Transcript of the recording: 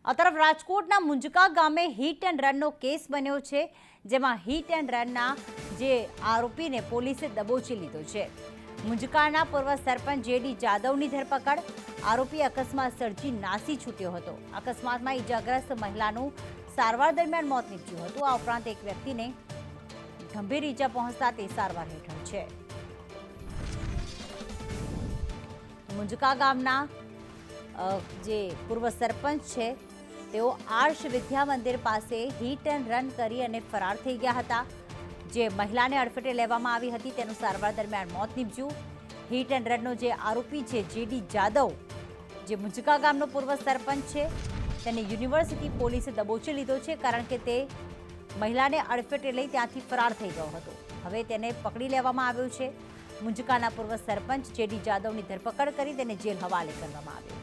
આ તરફ રાજકોટના મુંજકા ગામે હિટ એન્ડ રનનો કેસ બન્યો છે, જેમાં હિટ એન્ડ રનના જે આરોપીને પોલીસે દબોચી લીધો છે। મુંજકાના પૂર્વ સરપંચ જેડી જાદવની ધરપકડ। આરોપી અકસ્માત સર્જી નાસી છૂટ્યો હતો। અકસ્માતમાં ઈજાગ્રસ્ત મહિલાનું સારવાર દરમિયાન મોત નીપજ્યું હતું। આ ઉપરાંત એક વ્યક્તિને ગંભીર ઈજા પહોંચતા તે સારવાર હેઠળ છે। મુંજકા ગામના જે પૂર્વ સરપંચ છે તેઓ આર્ષ વિદ્યા મંદિર પાસે હિટ એન્ડ રન કરી અને ફરાર થઈ ગયા હતા। જે મહિલાને અડફેટે લેવામાં આવી હતી તેનું સારવાર દરમિયાન મોત નીપજ્યું। હિટ એન્ડ રનનો જે આરોપી છે જેડી જાદવ, જે મુંજકા ગામનો પૂર્વ સરપંચ છે, તેને યુનિવર્સિટી પોલીસે દબોચી લીધો છે, કારણ કે તે મહિલાને અડફેટે લઈ ત્યાંથી ફરાર થઈ ગયો હતો। હવે તેને પકડી લેવામાં આવ્યો છે। મુંજકાના પૂર્વ સરપંચ જેડી જાદવની ધરપકડ કરી તેને જેલ હવાલે કરવામાં આવ્યો।